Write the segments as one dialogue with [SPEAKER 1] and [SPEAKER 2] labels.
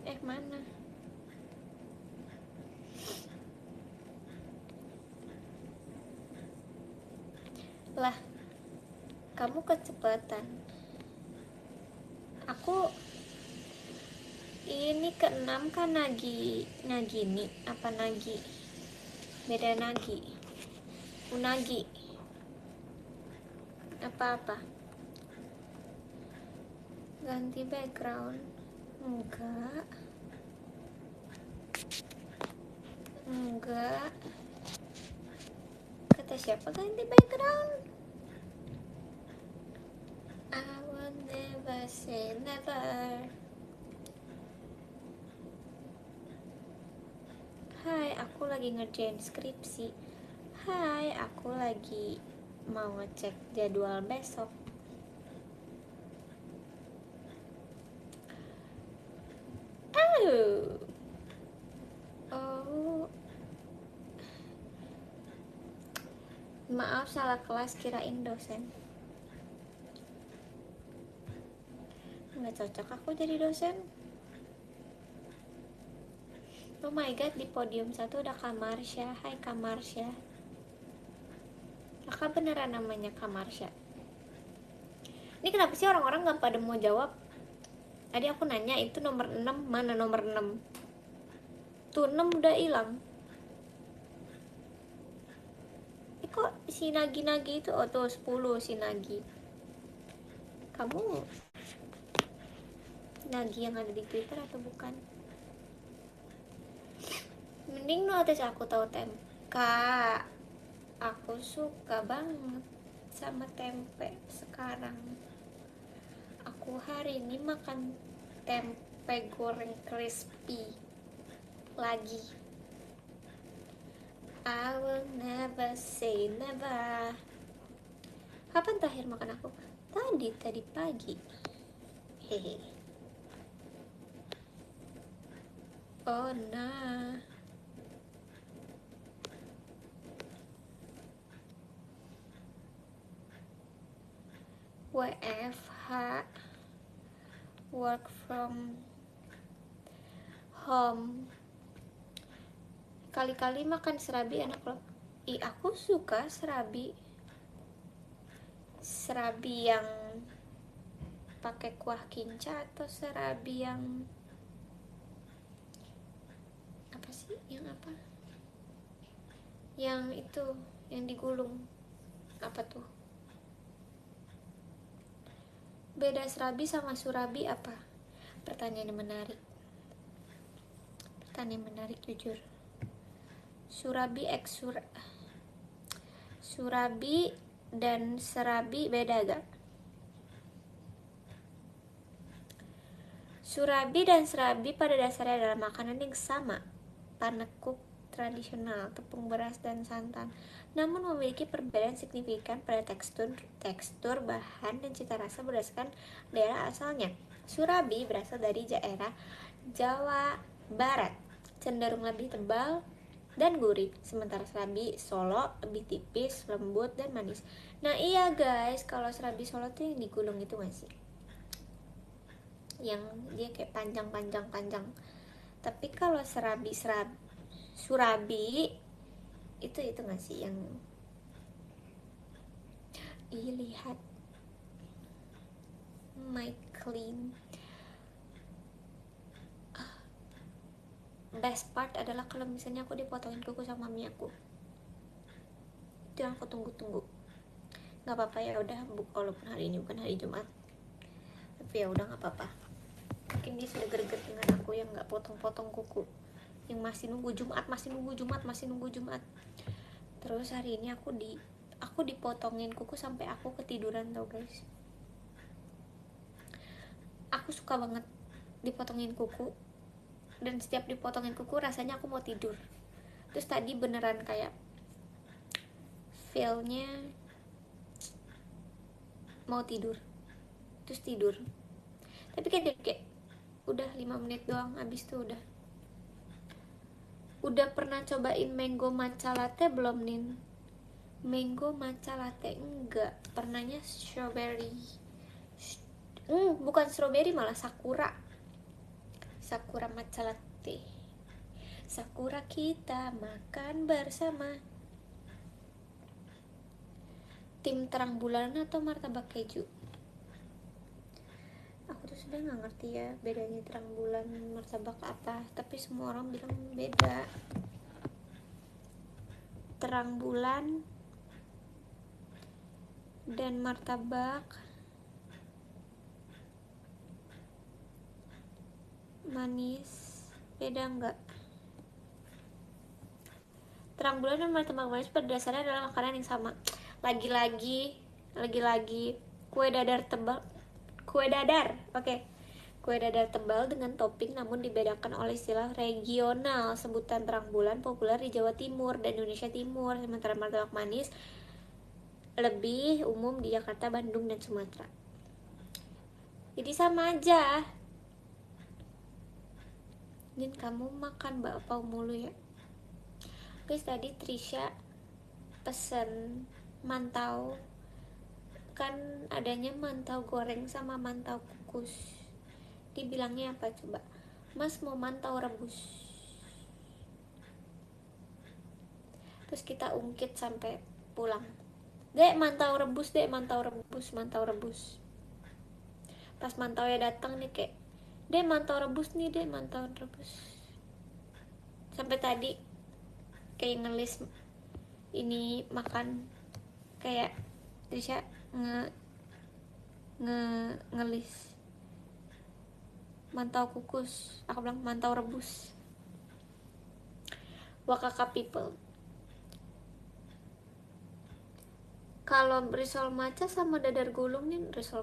[SPEAKER 1] Mana? Lah, kamu kecepatan. Aku ini ke-6 kan Nagini apa Nagi? Beda Nagi. Unagi. Apa-apa? Ganti background? Enggak. Kata siapa ganti background? I will never say never. Hai, aku lagi ngerjain skripsi. Hai, aku lagi mau ngecek jadwal besok. Oh, maaf salah kelas, kirain dosen. Nggak cocok aku jadi dosen. Oh my god, di podium 1 ada Kamarsya. Hai Kamarsya. Kakak beneran namanya Kamarsya. Ini kenapa sih orang-orang gak pada mau jawab? Tadi aku nanya itu nomor 6, mana nomor 6? Tuh 6 udah hilang. Kok si Nagi-Nagi itu, oh tuh 10 si Nagi. Kamu Nagi yang ada di Twitter atau bukan? Mending notice aku tahu Kak, aku suka banget sama tempe sekarang. Aku hari ini makan tempe goreng crispy lagi. I will never say never. Kapan terakhir makan aku? Tadi pagi. Hehe. Oh nah. WFH, work from home. Kali-kali makan serabi enak loh. Aku suka serabi yang pakai kuah kinca atau serabi yang apa sih? Yang apa? Yang itu, yang digulung. Apa tuh? Beda serabi sama surabi apa? Pertanyaan menarik jujur. Surabi dan serabi beda gak? Surabi dan serabi pada dasarnya adalah makanan yang sama, panekuk tradisional, tepung beras dan santan, namun memiliki perbedaan signifikan pada tekstur, bahan, dan cita rasa berdasarkan daerah asalnya. Surabi berasal dari daerah Jawa Barat, cenderung lebih tebal dan gurih, sementara serabi Solo lebih tipis, lembut, dan manis. Nah iya guys, kalau serabi Solo tuh yang digulung itu gak sih? Yang dia kayak panjang. Tapi kalau surabi itu gak sih yang lihat my clean. Best part adalah kalau misalnya aku dipotongin kuku sama mami aku. Itu yang aku tunggu-tunggu. Nggak apa-apa ya udah, walaupun hari ini bukan hari Jumat, tapi ya udah nggak apa-apa. Mungkin dia sudah greget dengan aku yang nggak potong-potong kuku, yang masih nunggu Jumat. Terus hari ini aku dipotongin kuku sampai aku ketiduran tau guys. Aku suka banget dipotongin kuku, dan setiap dipotongin kuku rasanya aku mau tidur. Terus tadi beneran kayak feelnya mau tidur, terus tidur. Tapi kayak udah 5 menit doang, abis itu udah pernah cobain mango matcha latte belum Nin? Mango matcha latte enggak, pernahnya strawberry. Bukan strawberry, malah sakura Sakura matcha latte. Sakura kita makan bersama. Tim terang bulan atau martabak keju? Aku tuh sebenarnya nggak ngerti ya bedanya terang bulan martabak apa, tapi semua orang bilang beda. Terang bulan dan martabak manis beda nggak? Terang bulan dan martabak manis pada dasarnya adalah makanan yang sama. Lagi-lagi kue dadar tebal, oke. Kue dadar tebal dengan topping namun dibedakan oleh istilah regional. Sebutan terang bulan populer di Jawa Timur dan Indonesia Timur, sementara martabak manis lebih umum di Jakarta, Bandung, dan Sumatera. Jadi sama aja. Dan kamu makan bakpao mulu ya. Guys, tadi Trisha pesen mantau, kan adanya mantau goreng sama mantau kukus. Dibilangnya apa coba? Mas mau mantau rebus. Terus kita ungkit sampai pulang. Dek, mantau rebus, dek, mantau rebus, mantau rebus. Pas mantau ya datang nih kayak, dek, mantau rebus nih, dek, mantau rebus. Sampai tadi kayak ngelis ini makan, kayak Trisha ngelis mantau kukus, aku bilang mantau rebus. Wakaka people. Kalau risol matcha sama dadar gulung nih, risol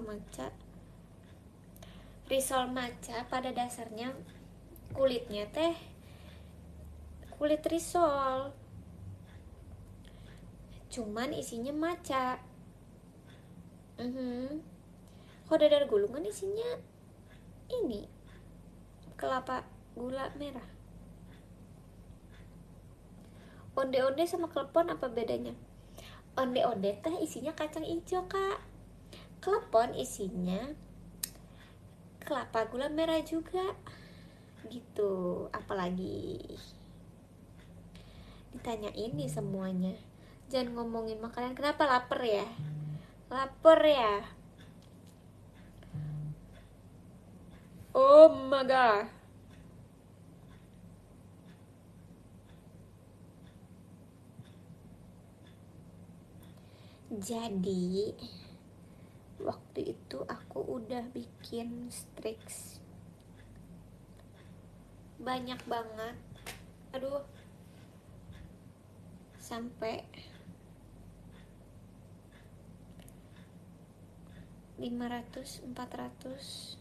[SPEAKER 1] matcha pada dasarnya kulitnya teh kulit risol, cuman isinya matcha. Kalau dadar gulung kan isinya ini kelapa gula merah. Onde-onde sama klepon apa bedanya? Onde-onde teh isinya kacang hijau, Kak. Klepon isinya kelapa gula merah juga. Gitu. Apalagi ditanya ini semuanya. Jangan ngomongin makanan. Kenapa lapar ya? Lapar ya? Oh my god. Jadi waktu itu aku udah bikin striks banyak banget, aduh, sampai 500, 400,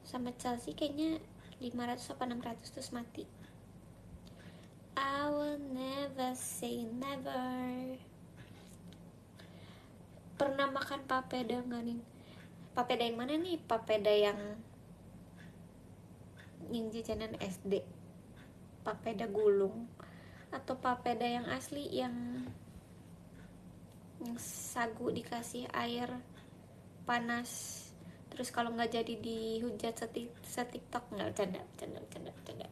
[SPEAKER 1] sama Chelsea kayaknya 500 apa 600 terus mati. I will never say never. Pernah makan papeda nggak nih? Papeda yang mana nih? Papeda yang jajanan SD, papeda gulung, atau papeda yang asli yang sagu dikasih air panas, terus kalau nggak jadi dihujat setiktok. Nggak, bercanda.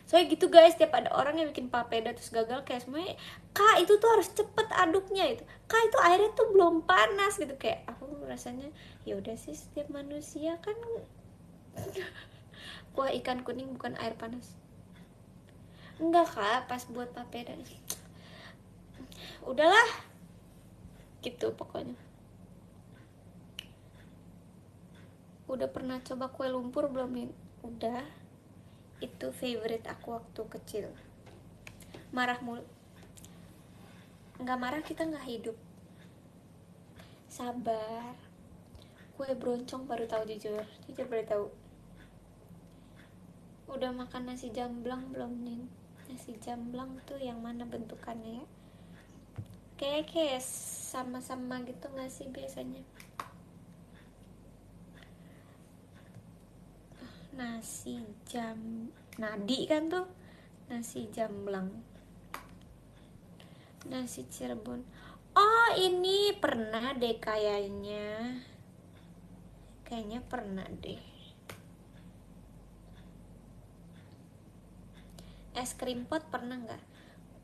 [SPEAKER 1] Soalnya gitu guys, tiap ada orang yang bikin papeda terus gagal kayak semuanya, Kak itu tuh harus cepet aduknya, itu Kak itu airnya tuh belum panas gitu. Kayak aku rasanya ya udah sih, setiap manusia kan kuah ikan kuning bukan air panas. Enggak Kak, pas buat papeda udahlah gitu pokoknya. Udah pernah coba kue lumpur belum nih? Udah. Itu favorite aku waktu kecil. Marah mulu. Nggak marah kita nggak hidup. Sabar. Kue broncong baru tahu, jujur baru tahu. Udah makan nasi jamblang belum nih? Nasi jamblang tuh yang mana bentukannya ya? Kayak sama-sama gitu nggak sih biasanya? Nasi nadi kan tuh, nasi jamblang, nasi Cirebon. Oh ini pernah deh kayaknya pernah deh. Es krim pot pernah nggak?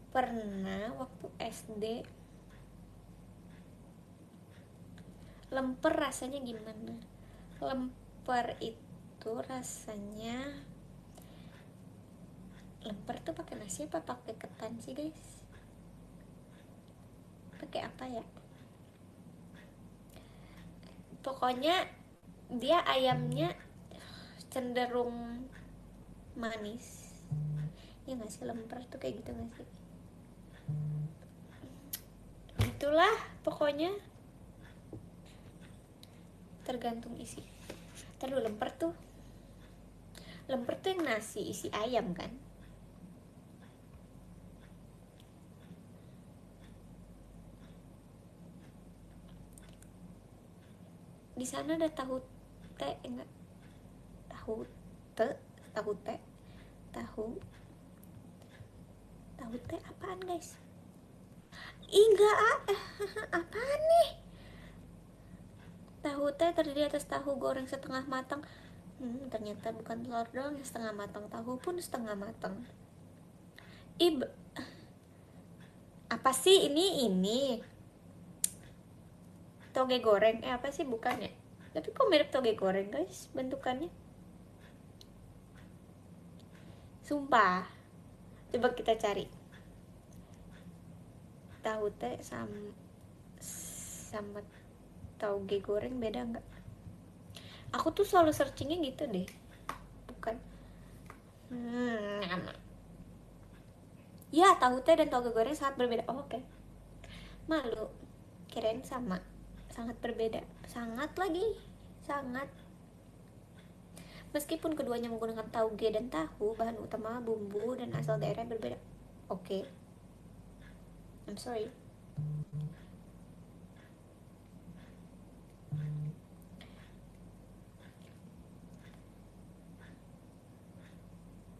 [SPEAKER 1] Pernah waktu SD. Lemper rasanya gimana? Lemper itu rasanya, lemper tuh pakai nasi apa pakai ketan sih guys? Pakai apa ya? Pokoknya dia ayamnya cenderung manis. Ya nggak sih, lemper tuh kayak gitu nggak sih? Itulah pokoknya, tergantung isi. Terus lemper tuh yang nasi isi ayam kan? Di sana ada tahu teh enggak? Tahu te tahu teh tahu tahu teh apaan guys? Enggak apaan nih? Tahu teh terdiri atas tahu goreng setengah matang. Ternyata bukan telur doang yang setengah matang, tahu pun setengah matang. Ib, apa sih ini? Toge goreng? Apa sih, bukan ya? Tapi kok mirip toge goreng guys bentukannya? Sumpah. Coba kita cari. Tahu teh sama toge goreng beda nggak? Aku tuh selalu searchingnya gitu deh. Bukan. Ya, tahu teh dan toge goreng sangat berbeda. Oh, oke. Malu. Kirain sama. Sangat berbeda. Sangat lagi. Sangat. Meskipun keduanya menggunakan tauge dan tahu, bahan utama, bumbu, dan asal daerah berbeda. Oke. I'm sorry.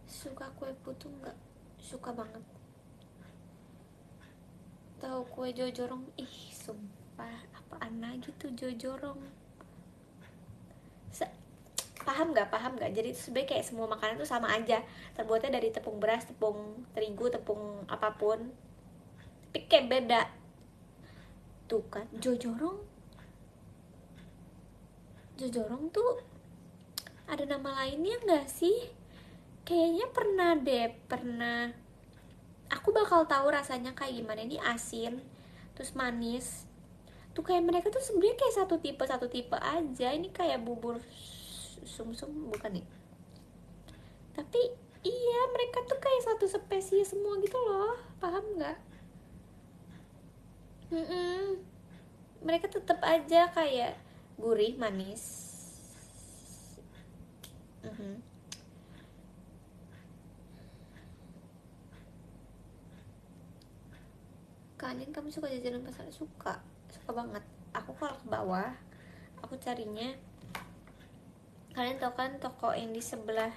[SPEAKER 1] Suka kue putu nggak? Suka banget. Tahu kue jojorong? Ih, sumpah. Apaan lagi tuh jojorong? Paham nggak? Jadi sebenarnya kayak semua makanan tuh sama aja, terbuatnya dari tepung beras, tepung terigu, tepung apapun, tapi kayak beda. Tuh kan, jojorong tuh ada nama lainnya nggak sih? Kayaknya pernah. Aku bakal tahu rasanya kayak gimana. Ini asin terus manis tuh, kayak mereka tuh sebenarnya kayak satu tipe aja. Ini kayak bubur sumsum bukan nih? Tapi iya, mereka tuh kayak satu spesies semua gitu loh. Paham nggak? Mereka tetap aja kayak gurih manis. Kalian, kamu suka jajanan pasar? Suka banget. Aku kalau ke bawah, aku carinya, kalian tau kan toko yang di sebelah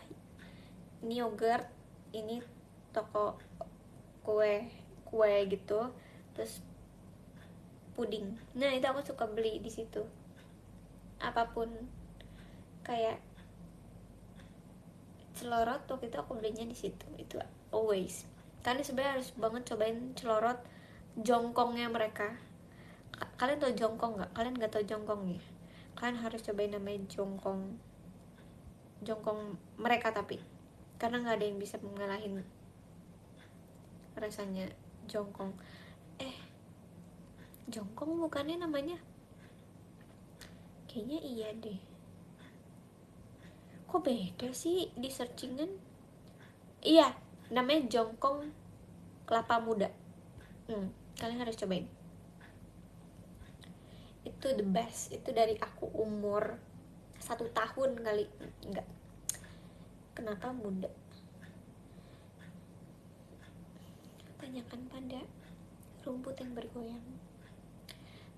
[SPEAKER 1] ini yogurt, ini toko kue kue gitu, terus puding. Nah, itu aku suka beli di situ. Apapun, kayak celorot waktu itu aku belinya di situ. Itu always. Kalian sebenarnya harus banget cobain celorot jongkongnya mereka. Kalian tau jongkong nggak? Kalian nggak tau jongkong ya? Kalian harus cobain namanya jongkong mereka, tapi karena nggak ada yang bisa mengalahin rasanya jongkong. Jongkong bukannya namanya? Kayaknya iya deh. Kok beda sih di searchingan? Iya, namanya jongkong kelapa muda. Kalian harus cobain. Itu the best. Itu dari aku umur 1 tahun kali. Enggak. Kenapa muda? Tanyakan pada rumput yang bergoyang.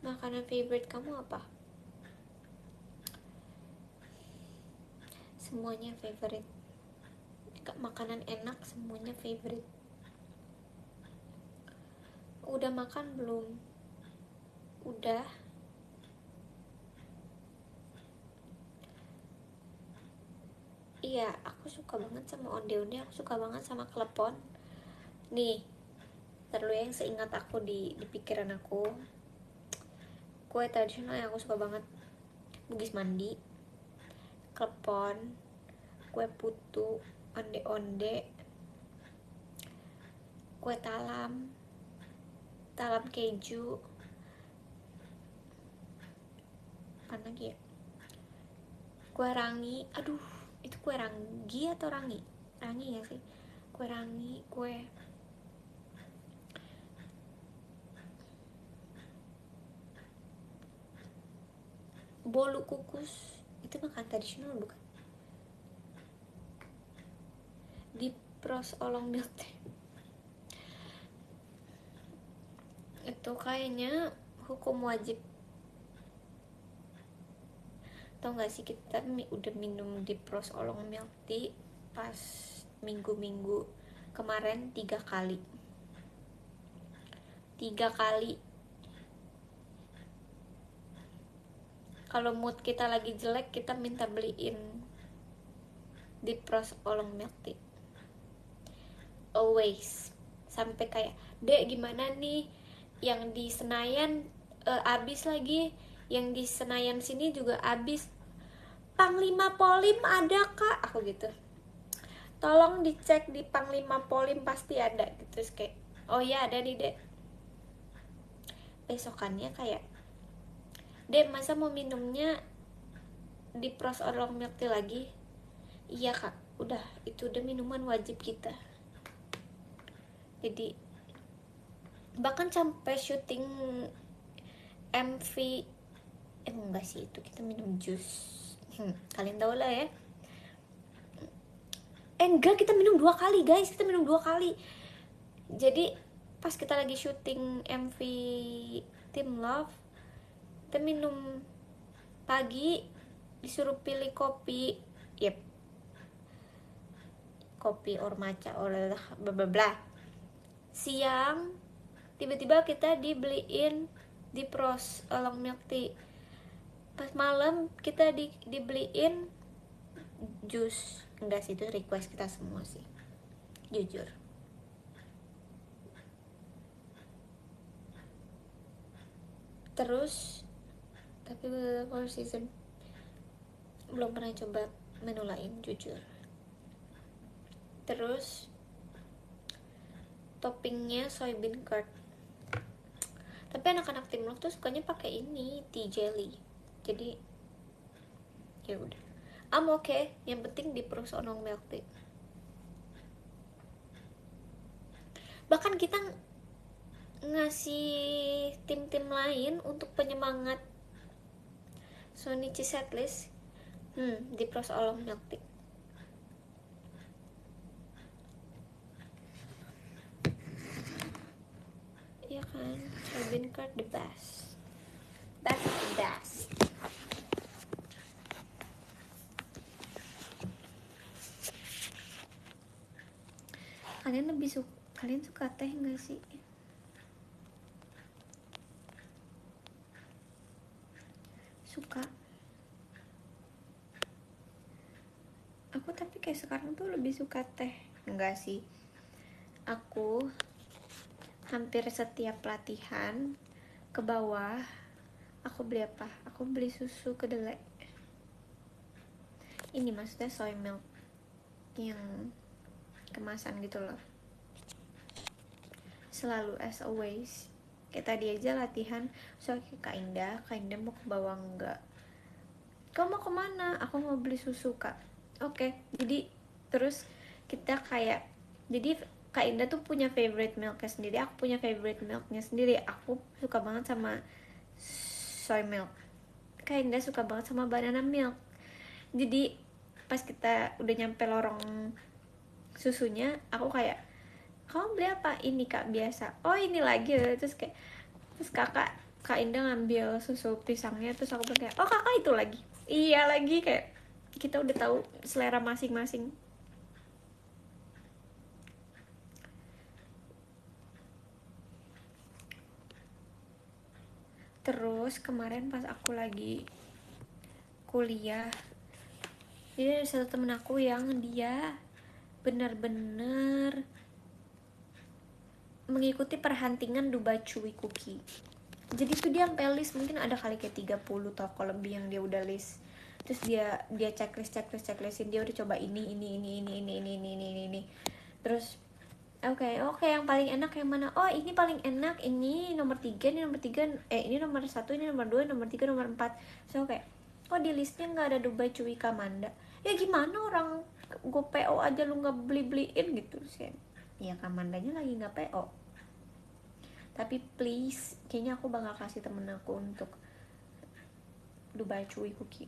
[SPEAKER 1] Makanan favorite kamu apa? Semuanya favorite. Makanan enak semuanya favorite. Udah makan belum? Udah. Iya, aku suka banget sama onde-onde, aku suka banget sama klepon. Nih, terlalu yang seingat aku di pikiran aku, kue tradisional yang aku suka banget: bugis mandi, klepon, kue putu, onde-onde, kue talam, talam keju, apa lagi ya, kue rangi. Aduh, itu kue ranggi atau rangi? Rangi ya sih. Kue rangi, kue bolu kukus, itu makan tradisional bukan? Di pros olong milk tea itu kayaknya hukum wajib. Tau gak sih, kita udah minum di pros olong milk tea pas minggu-minggu kemarin 3 kali. 3 kali. Kalau mood kita lagi jelek, kita minta beliin di pros olong milk tea. Always. Sampai kayak, dek gimana nih, yang di Senayan abis lagi, yang di Senayan sini juga abis. Panglima Polim ada kak? Aku gitu, tolong dicek di Panglima Polim pasti ada gitu. Terus kayak, oh ya ada nih dek. Besokannya kayak, dek masa mau minumnya di pros olong milk tea lagi? Iya kak, udah itu udah minuman wajib kita. Jadi bahkan sampai syuting MV, enggak sih, itu kita minum jus. Kalian tau lah ya. Enggak, kita minum 2 kali guys, kita minum 2 kali. Jadi pas kita lagi syuting MV Team Love, kita minum pagi, disuruh pilih kopi, yep, kopi or matcha or bla bla bla. Siang tiba-tiba kita dibeliin di pros olong milk tea. Pas malam kita dibeliin jus. Enggak sih, itu request kita semua sih, jujur. Terus tapi Four Season belum pernah coba menu lain, jujur. Terus toppingnya soybean curd, tapi anak-anak tim love tuh sukanya pakai ini, tea jelly. Jadi ya udah, I'm okay, yang penting di pros onong milk tea. Bahkan kita ngasih tim-tim lain untuk penyemangat Sonichi setlist, di pros olong milk tea. Iya kan, soybean curd the best, best of the best. Kalian suka teh nggak sih? Suka. Aku tapi kayak sekarang tuh lebih suka teh. Enggak sih, aku hampir setiap latihan ke bawah aku beli apa? Aku beli susu kedelai. Ini maksudnya soy milk yang kemasan gitu loh. Selalu, as always. Kayak tadi aja latihan, soalnya Kak Indah mau ke bawah enggak? Kamu mau kemana? Aku mau beli susu kak. Oke, jadi terus kita kayak, jadi Kak Indah tuh punya favorite milknya sendiri, aku punya favorite milknya sendiri. Aku suka banget sama soy milk, Kak Indah suka banget sama banana milk. Jadi pas kita udah nyampe lorong susunya, aku kayak, kamu beli apa? Ini kak, biasa. Oh ini lagi. Terus kayak, terus Kak Indah ngambil susu pisangnya, terus aku bilang kayak, oh kakak itu lagi. Iya lagi, kayak kita udah tahu selera masing-masing. Terus kemarin pas aku lagi kuliah, Jadi ada satu temen aku yang dia benar-benar mengikuti perhuntingan Dubai Chewy Cookie. Jadi tuh dia sampai list, mungkin ada kali kayak 30 toko lebih yang dia udah list. Terus dia checklist dia udah coba ini. Terus oke, yang paling enak yang mana? Oh, ini paling enak, ini nomor 3, ini nomor 3, ini nomor 1, ini nomor 2, nomor 3, nomor 4. So kayak, oh di listnya nggak ada Dubai Chewy Kamanda. Ya gimana orang gue PO aja lu nggak beliin gitu sih. Ya Kamandanya lagi nggak PO. Tapi please, kayaknya aku bakal kasih temen aku untuk Dubai Chewy Cookie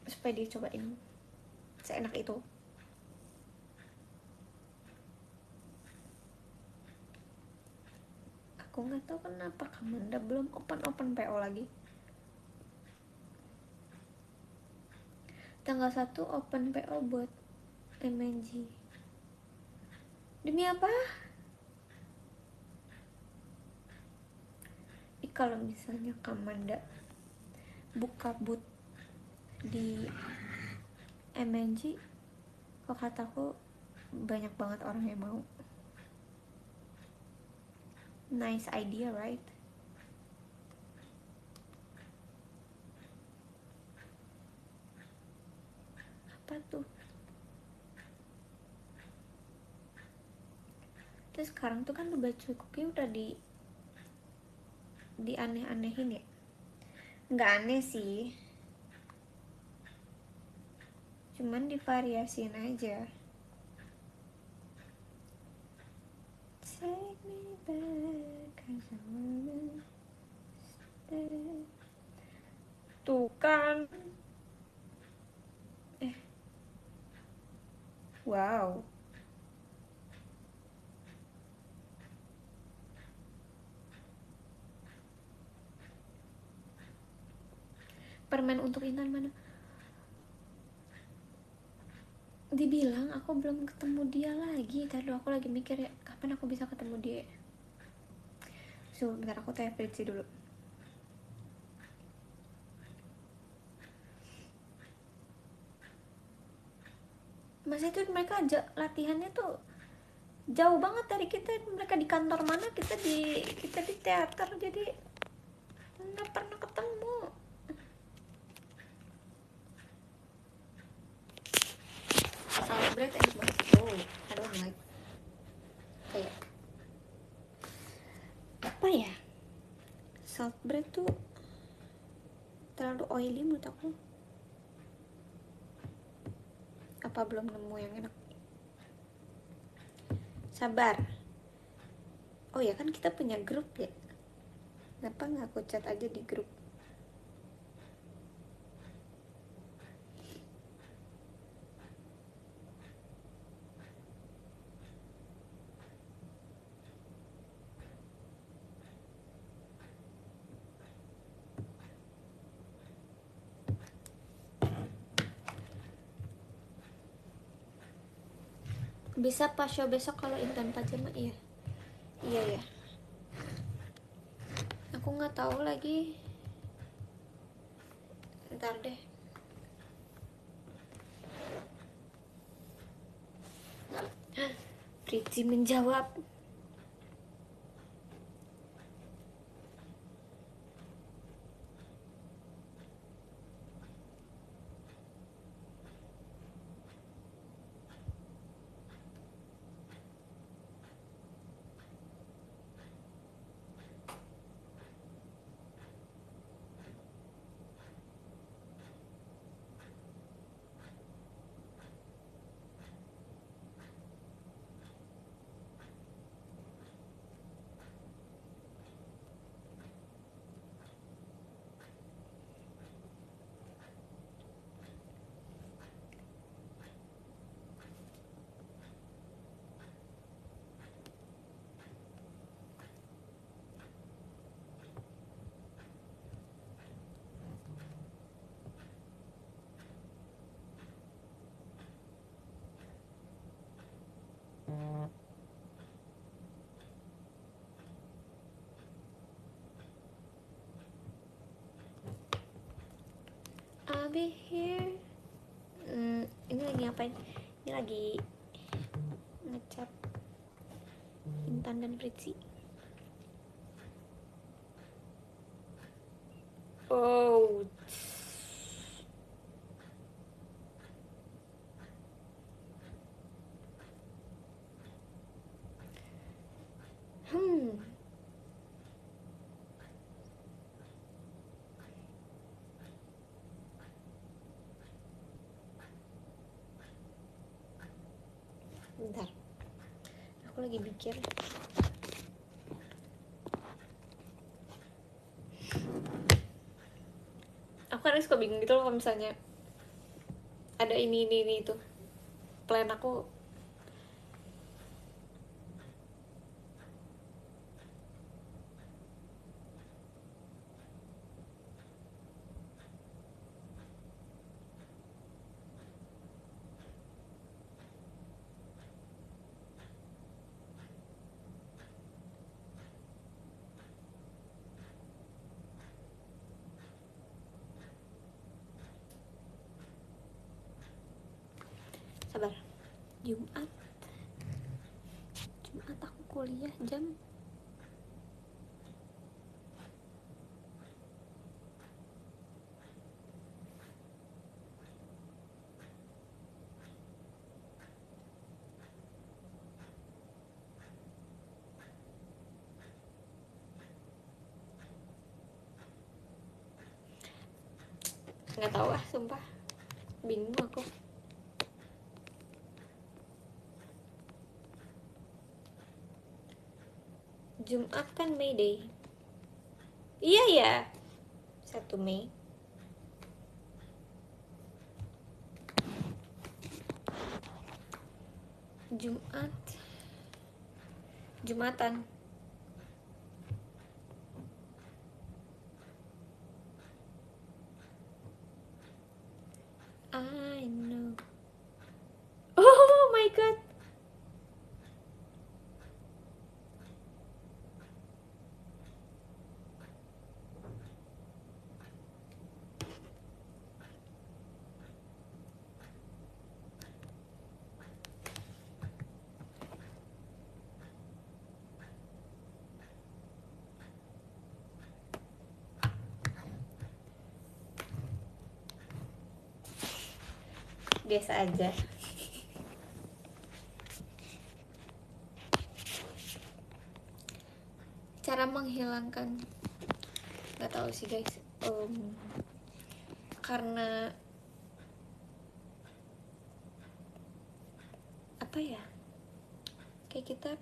[SPEAKER 1] supaya dia cobain seenak itu. Aku nggak tahu kenapa Kamanda belum open PO lagi. Tanggal 1 open PO buat MNG. Demi apa? Kalau misalnya Kamanda buka booth di MNG, kok kataku banyak banget orang yang mau. Nice idea, right? Apa tuh? Terus sekarang tuh kan Dubai Chewy Cookie udah di aneh-anehin ya. Nggak aneh sih, cuman divariasiin aja. Take me back, 'cause I wanna stay. Tuh kan. Wow. Permen untuk Intan mana? Dibilang aku belum ketemu dia lagi. Tadi aku lagi mikir ya, kapan aku bisa ketemu dia. Bentar aku tanya Fritzi dulu. Masa itu mereka aja latihannya tuh jauh banget dari kita. Mereka di kantor mana, kita di teater, jadi nggak pernah ketemu. Salt bread enak banget. Oh, I don't like. Kayak apa ya? Salt bread tuh terlalu oily menurut aku. Apa belum nemu yang enak? Sabar. Oh ya kan kita punya grup ya. Kenapa nggak aku chat aja di grup? Bisa pas show besok kalau Intan Pajama. Iya. Iya ya. Aku nggak tahu lagi. Ntar deh. Fritzi menjawab. I'll be here ngapain? Ini lagi ngecat Intan dan Fritzi. Oh, hmm. Bentar, aku lagi mikir. Aku kadang suka bingung gitu loh kalau misalnya ada ini itu. Plan aku sabar. Jumat aku kuliah jam nggak tahu ah, sumpah bingung aku. Jumat kan May Day. Iya ya, 1 Mei. Jumatan. I know. Oh my god. Biasa aja. Cara menghilangkan, nggak tahu sih guys. Karena apa ya, kayak kita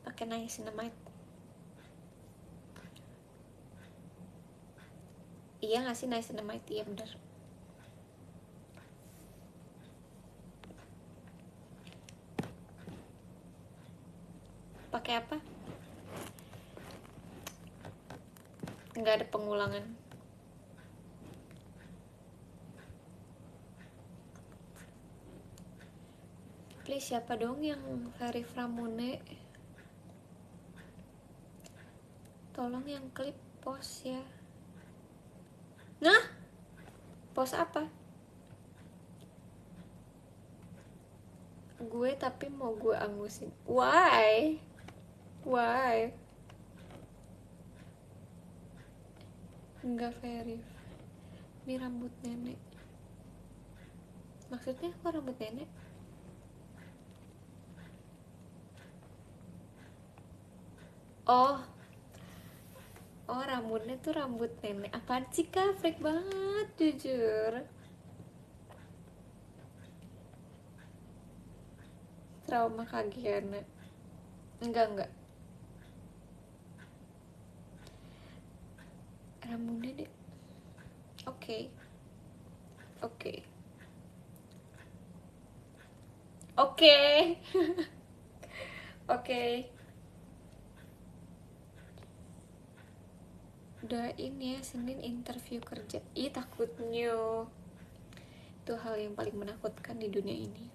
[SPEAKER 1] pakai niacinamide. Iya nggak sih niacinamide? Iya bener. Pakai apa? Nggak ada pengulangan. Please, siapa dong yang Ferry Framune? Tolong yang klip post ya. Nah, post apa? Gue tapi mau gue angusin. Why? Enggak Ferry. Ini rambut nenek. Maksudnya kok rambut nenek? Oh, rambutnya tuh rambut nenek. Apaan sih kak? Freak banget jujur. Trauma kagiana. Enggak. Rambutnya deh. Oke. Doain ya Senin interview kerja. Ih takutnya. Itu hal yang paling menakutkan di dunia ini.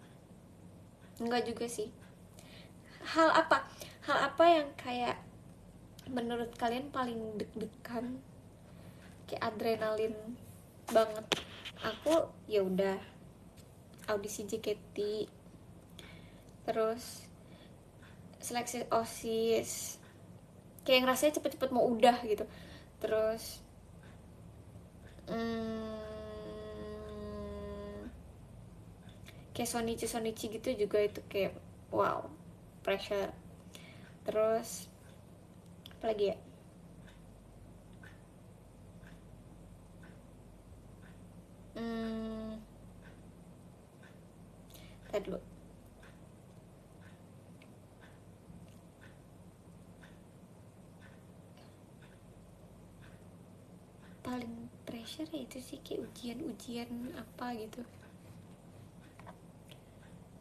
[SPEAKER 1] Enggak juga sih. Hal apa yang kayak menurut kalian paling deg-degan, kayak adrenalin banget? Aku ya udah audisi JKT, terus seleksi OSIS, kayak ngerasanya cepet-cepet mau udah gitu. Terus kayak Sonichi gitu juga, itu kayak wow, pressure. Terus apalagi ya, tadi dulu, paling pressure ya itu sih, kayak ujian apa gitu,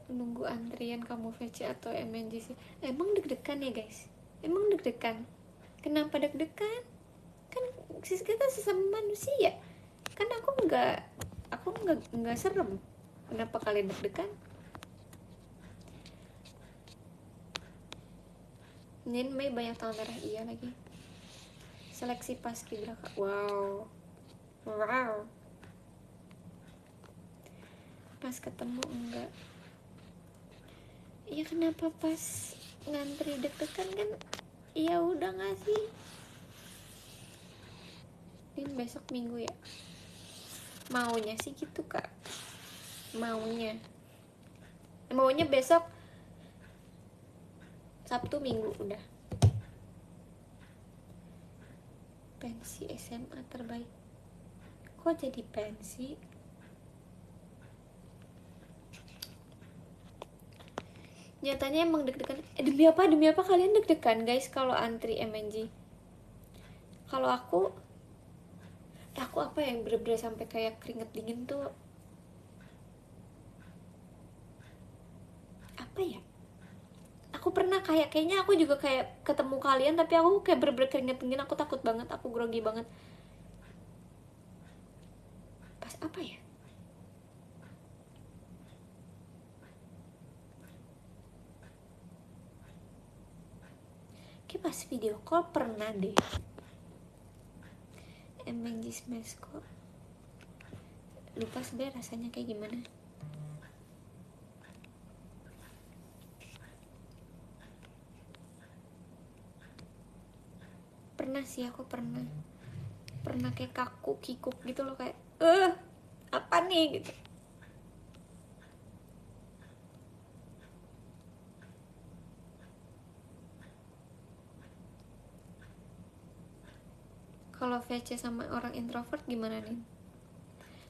[SPEAKER 1] nunggu antrian kamu VC atau MNJ sih. Emang deg-degan ya guys, emang deg-degan. Kenapa deg-degan? Kan kita sesama manusia, kan aku nggak serem, kenapa kalian deg-degan? Ini Mei banyak tanggal merah, iya lagi. Seleksi paskibraka, wow, pas ketemu enggak. Iya, kenapa pas ngantri deg-degan kan? Iya udah nggak sih? Ini besok minggu ya, maunya sih gitu kak, maunya besok Sabtu Minggu udah. Pensi SMA terbaik, kok jadi pensi? Nyatanya emang deg-degan. Demi apa kalian deg-degan guys kalau antri MNJ? Kalau aku apa yang bener-bener sampai kayak keringet dingin tuh, apa ya, aku pernah kayaknya aku juga kayak ketemu kalian, tapi aku kayak bener-bener keringet dingin, aku takut banget, aku grogi banget. Pas apa ya, kayak pas video call pernah deh. MNJ Smash kok lupa sebenernya rasanya kayak gimana. Pernah sih, aku pernah kayak kaku kikuk gitu loh, kayak apa nih gitu. Kalau VC sama orang introvert gimana nih?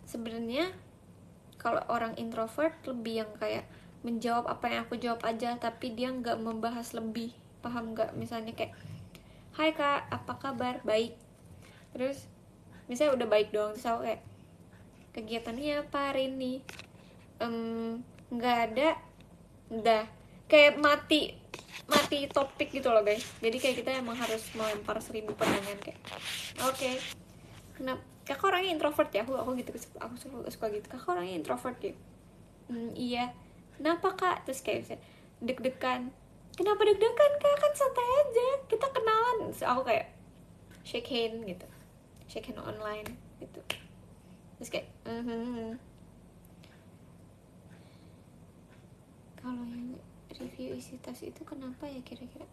[SPEAKER 1] Sebenarnya kalau orang introvert lebih yang kayak menjawab apa yang aku jawab aja, tapi dia nggak membahas lebih, paham nggak? Misalnya kayak, hai kak, apa kabar? Baik. Terus misalnya udah baik doang, terus aku kayak, kegiatannya apa hari ini? Nggak ada, udah kayak mati topik gitu loh guys. Jadi kayak kita emang harus melempar 1000 pertanyaan kayak, oke, kenapa kakak orangnya introvert ya? Aku gitu, aku suka gitu, kakak orangnya introvert ya? Iya. Kenapa kak? Terus kayak bisa deg-degan. Kenapa deg-degan kak? Kan santai aja, kita kenalan. Terus aku kayak shake hand gitu, shake hand online gitu. Terus kayak kalau yang review isi tas itu kenapa ya kira-kira?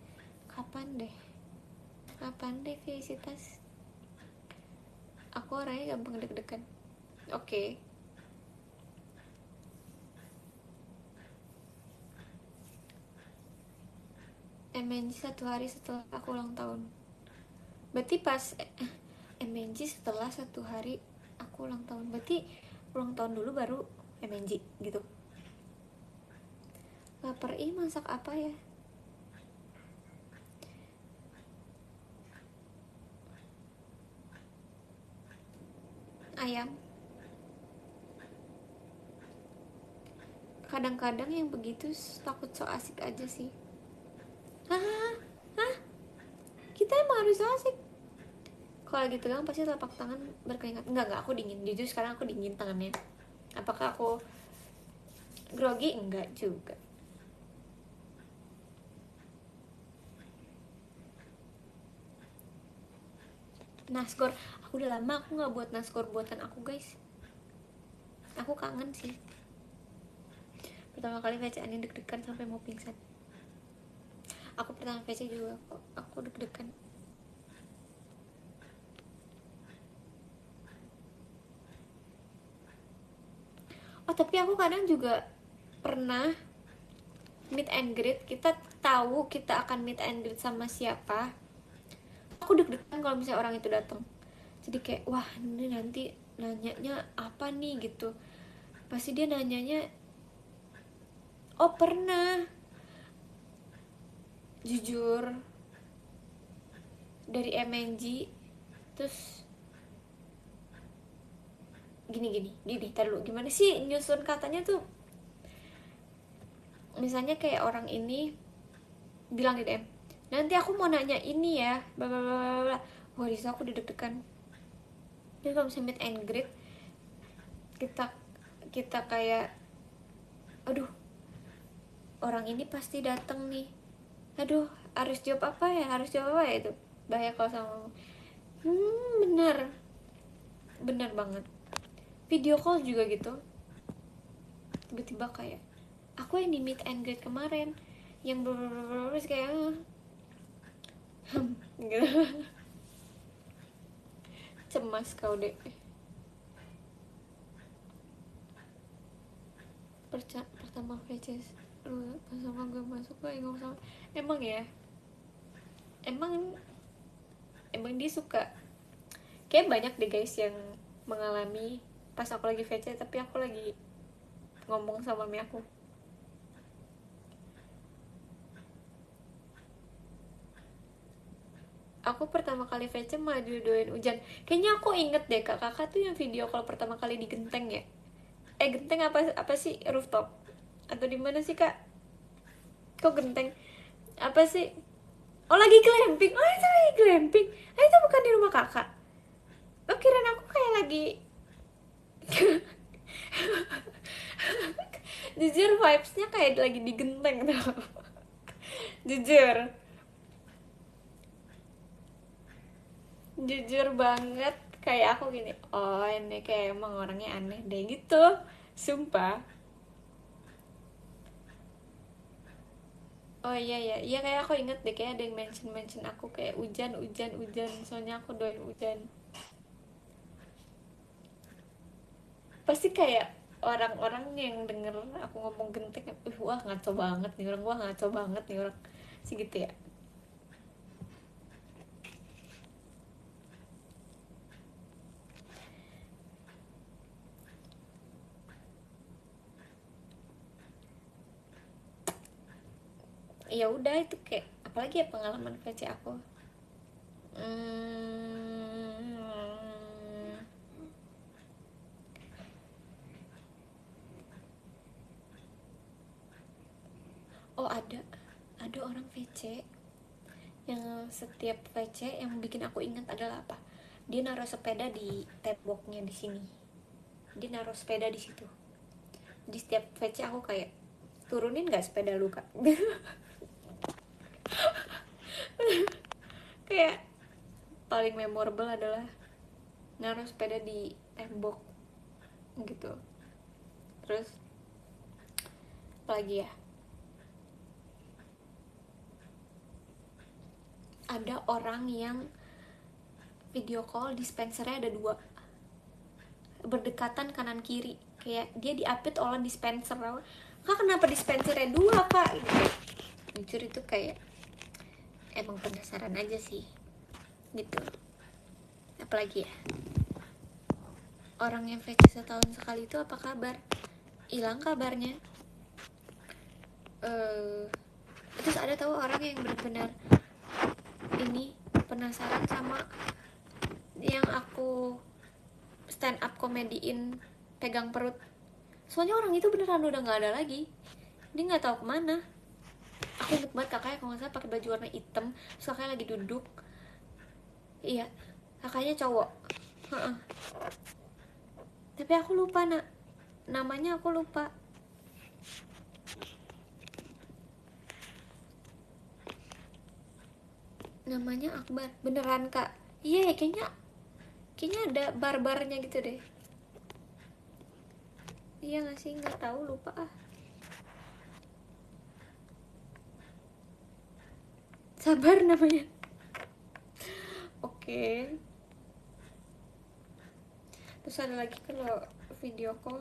[SPEAKER 1] Kapan deh review isi tas? Aku orangnya gampang deg-degan. Oke. MNJ 1 hari setelah aku ulang tahun. Berarti pas MNJ setelah 1 hari aku ulang tahun, berarti ulang tahun dulu baru MNJ gitu. Lapar, masak apa ya? Ayam. Kadang-kadang yang begitu takut so asik aja sih. Hah? Kita emang harus so asik? Kalau gitu kan pasti telapak tangan berkeringat. Enggak, aku dingin. Jujur sekarang aku dingin tangannya. Apakah aku grogi? Enggak juga. Naskor, aku udah lama aku nggak buat naskor buatan aku guys. Aku kangen sih. Pertama kali VC ini deg-degan sampai mau pingsan. Aku pertama VC juga kok, aku deg-degan. Oh tapi aku kadang juga pernah meet and greet. Kita tahu kita akan meet and greet sama siapa, aku deg-degan kalau misalnya orang itu datang. Jadi kayak wah ini nanti nanyanya apa nih gitu. Pasti dia nanyanya, oh pernah, jujur, dari MNG. Terus gini tar dulu, gimana sih nyusun katanya tuh. Misalnya kayak orang ini bilang di DM, nanti aku mau nanya ini ya bla bla bla bla. Wah disitu aku deg-degan. Jadi kalau misalnya meet and greet, kita kayak aduh orang ini pasti datang nih, aduh harus jawab apa ya, itu bahaya kalau sama bener banget. Video call juga gitu, tiba-tiba kayak aku yang di meet and greet kemarin yang terus kayak gitu. Cemas kau deh. Pertama VC lu sama gue masuk gue ngomong sama, emang ya, emang dia suka. Kayak banyak deh guys yang mengalami pas aku lagi VC tapi aku lagi ngomong sama mami aku. Aku pertama kali VC mah doain hujan. Kayaknya aku inget deh kakak tuh yang video kalau pertama kali di Genteng ya. Genteng apa sih, rooftop atau di mana sih kak? Kok Genteng? Apa sih? Oh lagi glamping. Oh itu lagi glamping. Itu bukan di rumah kakak. Oh kirain aku kayak lagi jujur vibesnya kayak lagi di Genteng tuh. jujur banget, kayak aku gini, oh ini kayak emang orangnya aneh deh gitu, sumpah. Oh iya iya iya, kayak aku inget deh kayak ada yang mention aku kayak hujan, soalnya aku doain hujan. Pasti kayak orang-orang yang denger aku ngomong Genteng, wah ngaco banget nih orang, sih gitu ya. Ya udah itu kayak apalagi ya pengalaman VC aku. hmm, oh ada orang VC yang setiap VC yang bikin aku ingat adalah apa, dia naruh sepeda di temboknya di sini, dia naruh sepeda di situ. Di setiap VC aku kayak, turunin nggak sepeda lu kak. Kayak paling memorable adalah naruh sepeda di tembok gitu. Terus apalagi ya, ada orang yang video call dispensernya ada 2 berdekatan kanan kiri, kayak dia diapit oleh dispenser. Kak kenapa dispensernya 2 kak gitu. Jujur itu kayak emang penasaran aja sih gitu. Apalagi ya, orang yang VC setahun sekali itu apa kabar, hilang kabarnya. Terus ada tahu orang yang benar-benar ini penasaran sama yang aku stand up komediin pegang perut. Soalnya orang itu beneran udah nggak ada lagi, dia nggak tahu kemana. Aku inget banget kakaknya kalau nggak salah pakai baju warna hitam, terus kakaknya lagi duduk. Iya, kakaknya cowok. Tapi aku lupa namanya, aku lupa. Namanya Akbar beneran kak. Iya ya, kayaknya ada barbarnya gitu deh. Iya nggak sih, nggak tahu, lupa ah. Sabar namanya. Oke. Terus ada lagi kalau video call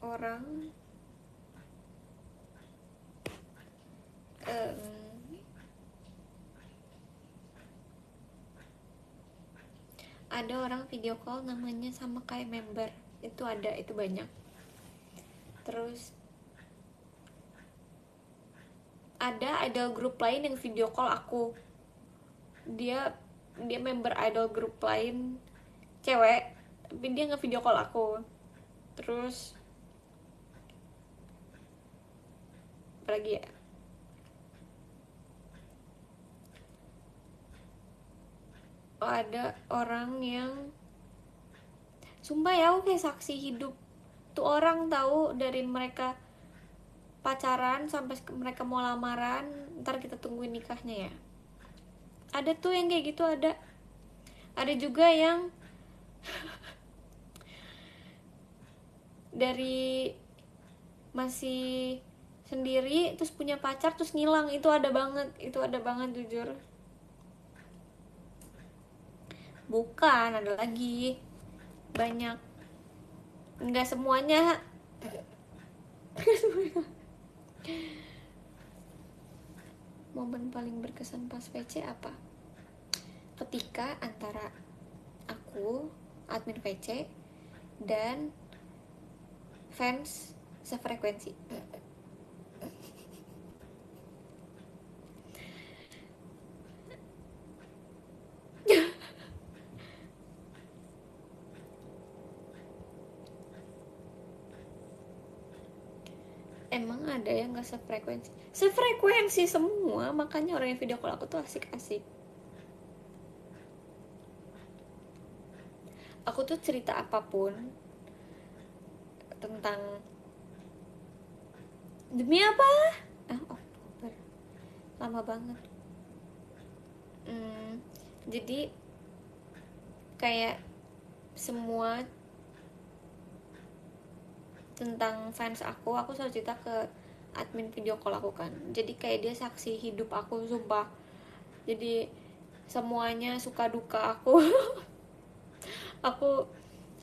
[SPEAKER 1] orang, em, ada orang video call namanya sama kayak member, itu ada, itu banyak. Terus ada idol grup lain yang video call aku, dia dia member idol grup lain cewek, tapi dia nge-video call aku. Terus apa lagi ya, oh, ada orang yang sumpah ya, aku kayak saksi hidup tuh orang, tahu, dari mereka pacaran sampai mereka mau lamaran, ntar kita tungguin nikahnya ya. Ada tuh yang kayak gitu, ada juga yang dari masih sendiri terus punya pacar terus ngilang, itu ada banget jujur. Bukan, ada lagi banyak, nggak semuanya. Momen paling berkesan pas VC apa? Ketika antara aku, admin VC, dan fans sefrekuensi. Emang ada yang gak sefrekuensi? Sefrekuensi semua, makanya orang yang video call aku tuh asik-asik. Aku tuh cerita apapun tentang, demi apa? Oktober, lama banget. Jadi kayak semua tentang fans aku selalu cerita ke admin video call aku kan. Jadi kayak dia saksi hidup aku, sumpah. Jadi semuanya suka duka aku aku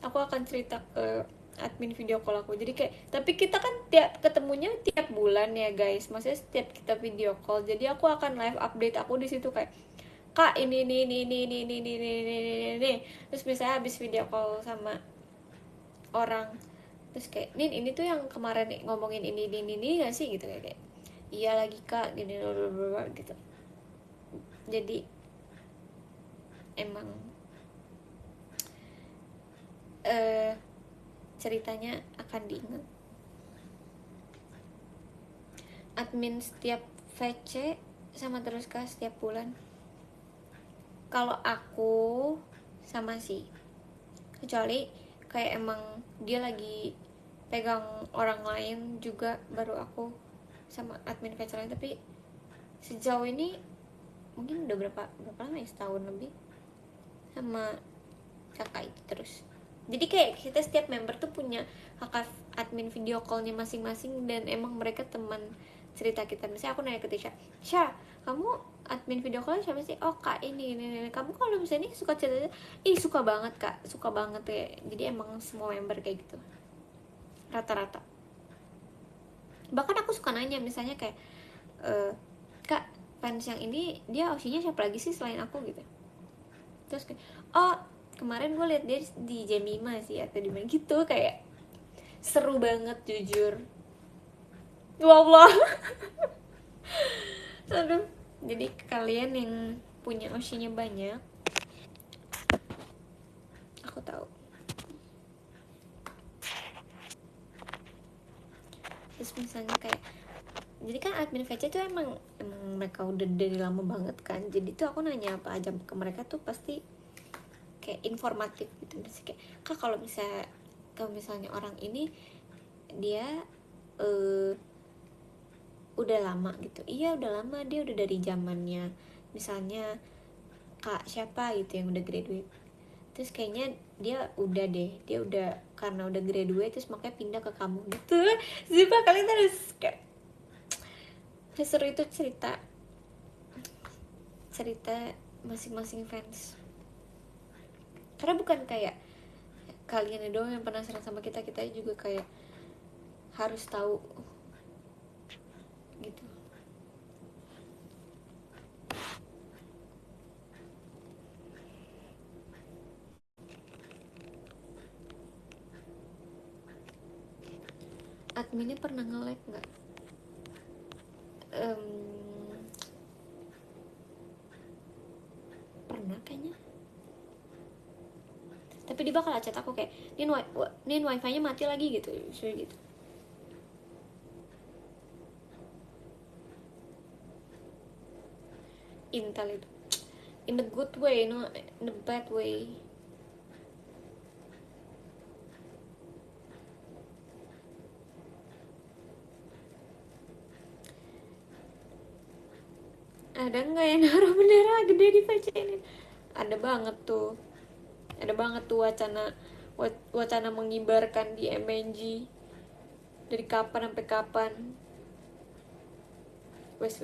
[SPEAKER 1] aku akan cerita ke admin video call aku. Jadi kayak, tapi kita kan ketemunya tiap bulan ya guys, maksudnya setiap kita video call, jadi aku akan live update aku di situ kayak, kak ini. Terus misalnya habis video call sama orang, terus kayak, Nin ini tuh yang kemarin ngomongin ini gak sih gitu, kayak iya lagi kak gini gitu. Jadi emang ceritanya akan diingat. Admin setiap VC sama terus kak setiap bulan. Kalau aku sama sih, kecuali kayak emang dia lagi pegang orang lain juga, baru aku sama admin VC lain. Tapi sejauh ini mungkin udah berapa lama ya, setahun lebih sama kakak itu terus. Jadi kayak kita setiap member tuh punya kakak admin video callnya masing-masing, dan emang mereka teman cerita kita. Misalnya aku nanya ke Tisha, Syah, kamu admin video call siapa sih? Oh kak ini. Kamu kalau misalnya suka cerita, suka banget kak, suka banget ya. Jadi emang semua member kayak gitu rata-rata. Bahkan aku suka nanya misalnya kayak, kak fans yang ini dia OC-nya siapa lagi sih selain aku gitu. Terus kayak, oh kemarin gue liat dia di Jemima sih atau di mana gitu. Kayak seru banget jujur. Ya Allah. Aduh. Jadi kalian yang punya OC-nya banyak, aku tahu. Terus misalnya kayak, jadi kan admin VC tuh emang mereka udah dari lama banget kan. Jadi tuh aku nanya apa aja ke mereka tuh pasti kayak informatif gitu. Misalnya kayak, kak kalau misalnya orang ini dia udah lama gitu. Iya udah lama, dia udah dari zamannya misalnya kak siapa gitu yang udah graduate. Terus kayaknya dia udah karena udah graduate terus makanya pindah ke kamu gitu. Zipa kalian harus kayak seru itu cerita masing-masing fans, karena bukan kayak kalian doang yang penasaran sama kita juga kayak harus tahu gitu. Adminnya pernah nge-like nggak? Pernah kayaknya, tapi dia bakal chat aku kayak nin wifi nya mati lagi gitu gitu. Intel itu in a good way, no in a bad way. Ada nggak yang naruh bendera gede di ini? Ada banget tuh, wacana mengibarkan di MNG dari kapan sampai kapan. Wes.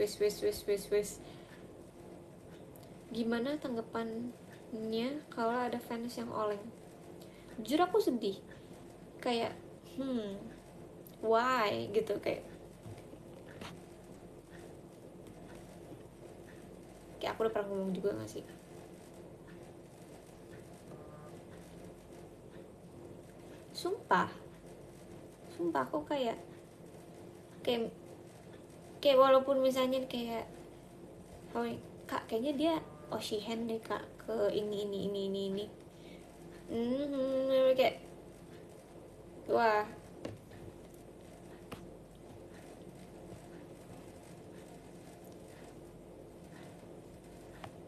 [SPEAKER 1] Gimana tanggapannya kalau ada fans yang oleng? Jujur aku sedih, kayak why gitu, kayak aku udah pernah ngomong juga gak sih? Sumpah aku kayak walaupun misalnya kayak kak kayaknya dia Oshihen deh kak ke ini kayak wah,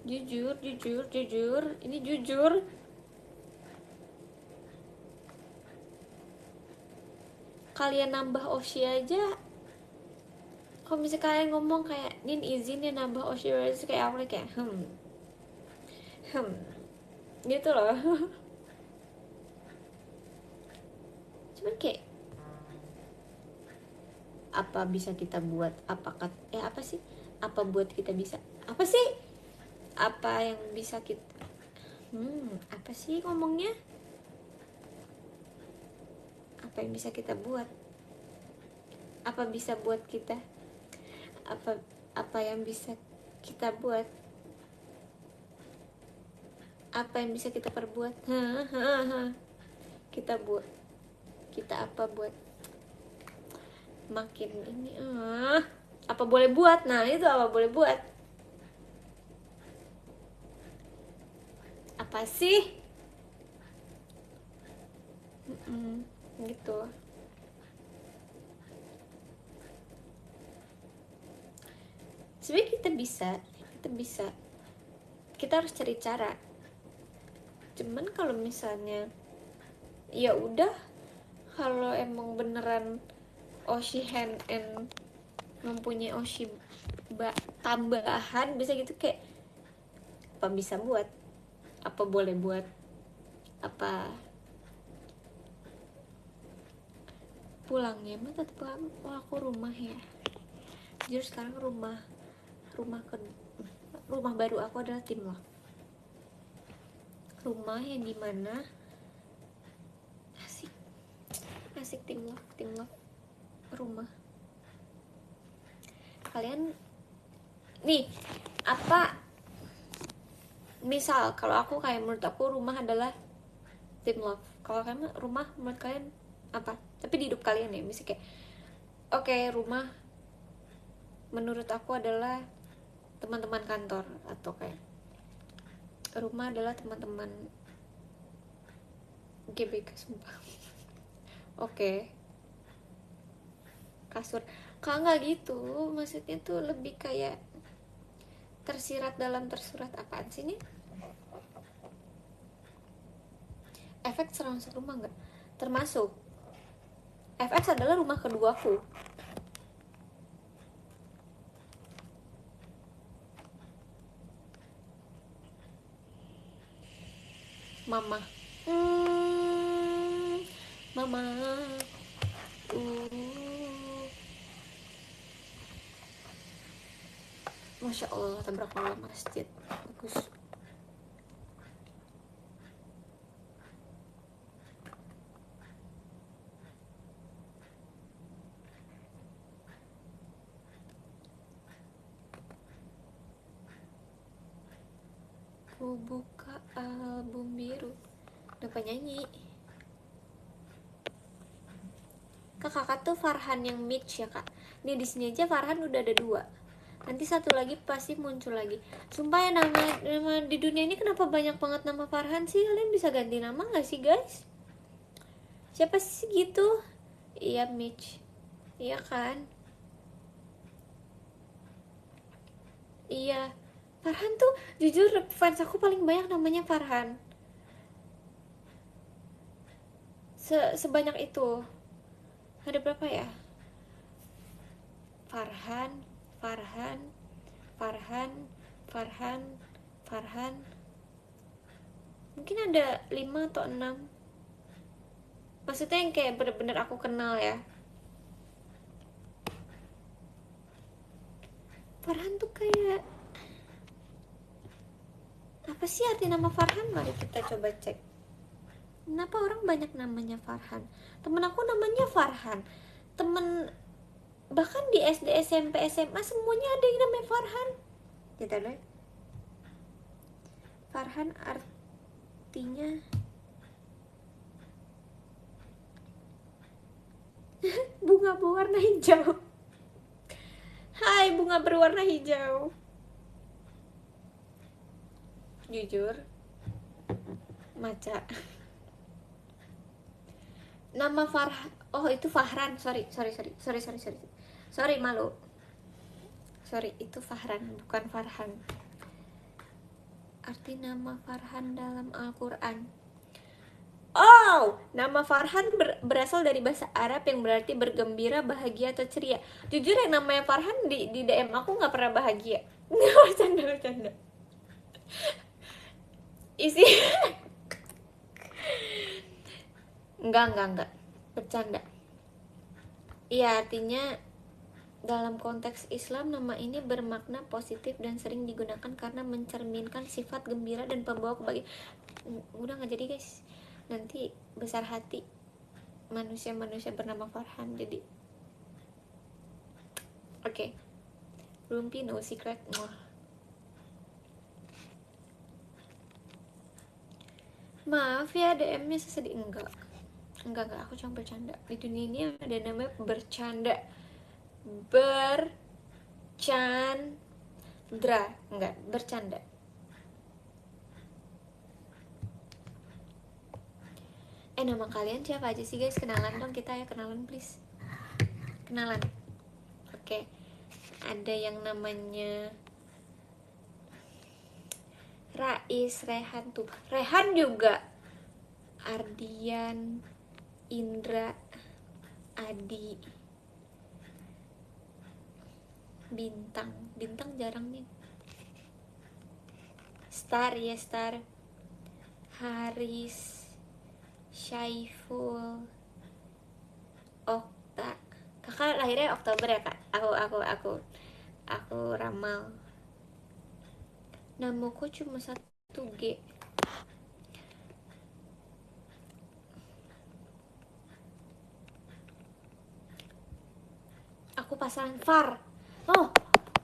[SPEAKER 1] jujur ini jujur, kalian nambah Oshi aja. Kalau misalnya kalian ngomong kayak Nin izin ya nambah Oshi aja, kayak aku kayak gitu loh. Cuman kayak apa bisa kita buat, apa buat kita bisa apa sih, apa yang bisa kita apa sih ngomongnya, apa yang bisa kita buat, apa bisa buat kita, apa yang bisa kita buat, apa yang bisa kita perbuat, kita apa buat makin ini, apa boleh buat, nah itu apa boleh buat, apa sih gitu. Sebenarnya kita harus cari cara, cuman kalau misalnya ya udah, kalau emang beneran Oshi hand and mempunyai Oshi tambahan bisa gitu, kayak apa bisa buat, apa boleh buat, apa pulangnya mah tetap aku rumah ya. Jujur sekarang rumah baru aku adalah Teamwork, rumah yang dimana asik Teamwork rumah. Kalian nih apa, misal kalau aku kayak menurut aku rumah adalah Teamwork, kalau kalian rumah menurut kalian apa? Tapi di hidup kalian ya, misalnya kayak oke, rumah menurut aku adalah teman-teman kantor, atau kayak rumah adalah teman-teman GBK, sumpah. Oke, kasur, kalau nggak gitu, maksudnya tuh lebih kayak tersirat dalam tersurat, apaan sih ini? FX termasuk rumah nggak? Termasuk. FX adalah rumah keduaku. Mama. Mama. Masya Allah, tabarakallah, masjid bagus. Ku buka album biru. Udah penyanyi. Kakak tuh Farhan yang Mitch ya kak. Nih di sini aja Farhan udah ada 2. Nanti satu lagi pasti muncul lagi. Sumpah ya, nama di dunia ini kenapa banyak banget nama Farhan sih? Kalian bisa ganti nama gak sih guys? Siapa sih gitu? Iya Mitch. Iya kan? Iya. Farhan tuh jujur fans aku paling banyak namanya Farhan. Sebanyak itu. Ada berapa ya? Farhan, Farhan, Farhan, Farhan, Farhan. Mungkin ada 5 atau 6. Maksudnya yang kayak bener-bener aku kenal ya. Farhan tuh kayak apa sih arti nama Farhan? Mari kita coba cek. Kenapa orang banyak namanya Farhan? Temen aku namanya Farhan. Temen bahkan di SD, SMP, SMA semuanya ada yang namanya Farhan. Kita lihat. Farhan artinya bunga berwarna hijau. Hai, bunga berwarna hijau. Jujur, maca. Nama Farhan. Oh, itu Fahran. Sorry, malu. Sorry, itu Fahran, bukan Farhan. Arti nama Farhan dalam Al-Quran. Oh, nama Farhan berasal dari bahasa Arab yang berarti bergembira, bahagia, atau ceria. Jujur yang namanya Farhan di DM aku nggak pernah bahagia. Nggak, bercanda. Isi. Enggak. Bercanda. Iya, artinya dalam konteks Islam nama ini bermakna positif dan sering digunakan karena mencerminkan sifat gembira dan pembawa kebahagiaan. Udah nggak jadi guys, nanti besar hati manusia bernama Farhan jadi. Oke. Rumpi no secret. Maaf ya DM-nya sesedih. Enggak, aku cuma bercanda. Di dunia ini ada namanya bercanda. Enggak, bercanda. Nama kalian siapa aja sih guys? Kenalan dong kita ya, kenalan please. Kenalan. Oke. Ada yang namanya Rais, Rehan tuh. Rehan juga. Ardian, Indra, Adi, Bintang jarang nih. Star ya, Star. Haris, Syaiful, Okta. Kakak lahirnya Oktober ya kak? Aku ramal. Namaku cuma 1G. Aku pasangan Far. Oh,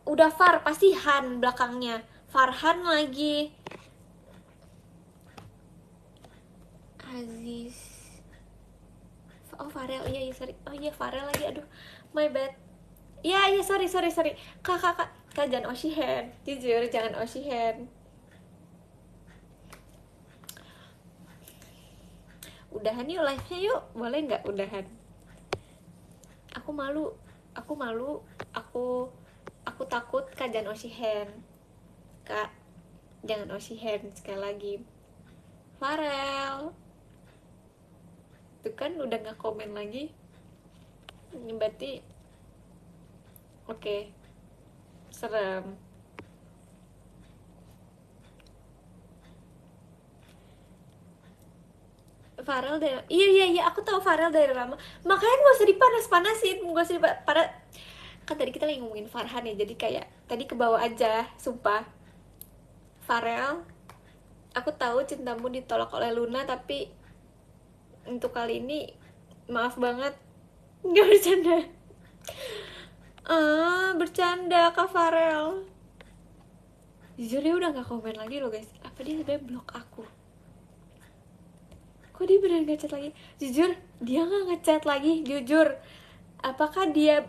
[SPEAKER 1] udah Far pasti Han belakangnya. Farhan lagi. Aziz. Oh, Farel. Iya, sorry. Oh iya, Farel lagi. Aduh, my bad. Iya, sorry. Kak, jangan Oshihen. Jujur, jangan Oshihen. Udahan yuk live-nya yuk. Boleh nggak udahan? Aku malu. Aku takut Kak jangan Oshihen. Kak, jangan Oshihen sekali lagi. Farel. Tuh kan udah nggak komen lagi. Ini berarti oke. Serem. Farel dari iya aku tahu Farel dari lama, makanya gak usah dipanas-panasin, gak usah dipanas. Kan tadi kita lagi ngomongin Farhan ya, jadi kayak tadi ke bawah aja, sumpah. Farel, aku tahu cintamu ditolak oleh Luna, tapi untuk kali ini maaf banget, nggak bercanda. Bercanda Kak Farel. Jujur dia udah nggak komen lagi loh guys, apa dia sebenarnya blok aku? Kok dia beneran ngechat lagi? Jujur dia nggak ngechat lagi, jujur. Apakah dia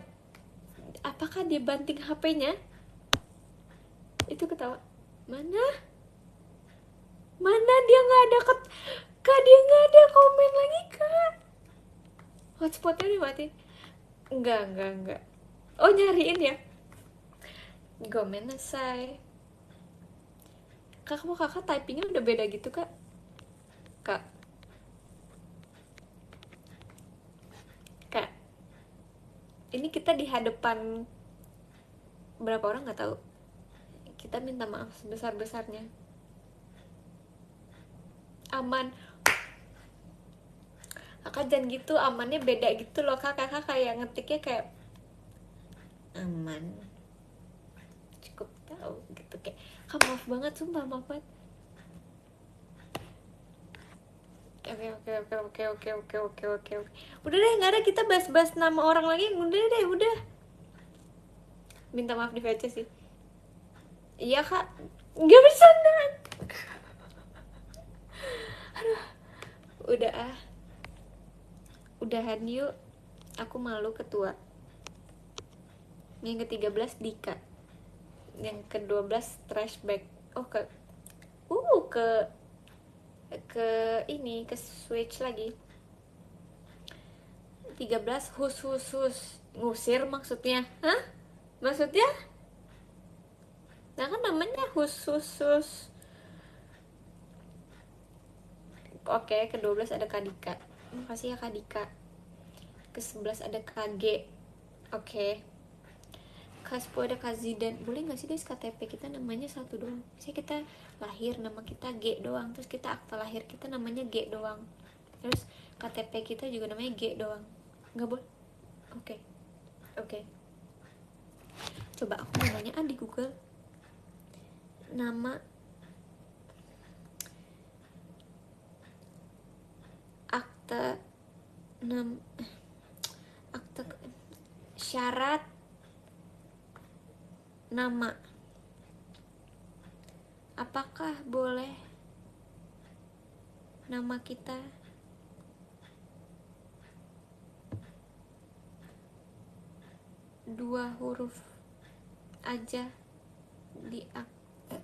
[SPEAKER 1] banting HP-nya? Itu ketawa. Mana? Mana dia nggak ada Kak, dia nggak ada komen lagi Kak. Hotspotnya dimatiin. Enggak. Oh nyariin ya. Gomen say. Kak, kamu kakak typingnya udah beda gitu Kak. Kak. Kak. Ini kita di hadapan berapa orang nggak tahu. Kita minta maaf sebesar-besarnya. Aman. Kakak jangan gitu, amannya beda gitu loh Kak. Kakak kayak ngetiknya kayak aman. Cukup tahu gitu kayak. Kak maaf banget, sumpah maaf banget. Oke. Udah deh, nggak ada, kita bahas nama orang lagi. Udah. Minta maaf di VC sih. Iya Kak, nggak bercanda. Aduh, udahan yuk. Aku malu ketua. Yang ke-13 Dika. Yang ke-12 Trashback. Oh ke ini, ke switch lagi. 13 hus. Ngusir maksudnya? Hah? Maksudnya? Nah kan namanya hus. Oke, ke-12 ada Kadika. Makasih ya Kadika. Ke-11 ada KG. Oke. Ke-10 ada Kazidan. Boleh gak sih guys KTP kita namanya satu doang? Misalnya kita lahir nama kita G doang, terus kita akta lahir kita namanya G doang, terus KTP kita juga namanya G doang. Gak boleh? Oke. Coba aku mau nanya di Google. Nama akte syarat nama, apakah boleh nama kita dua huruf aja di akte?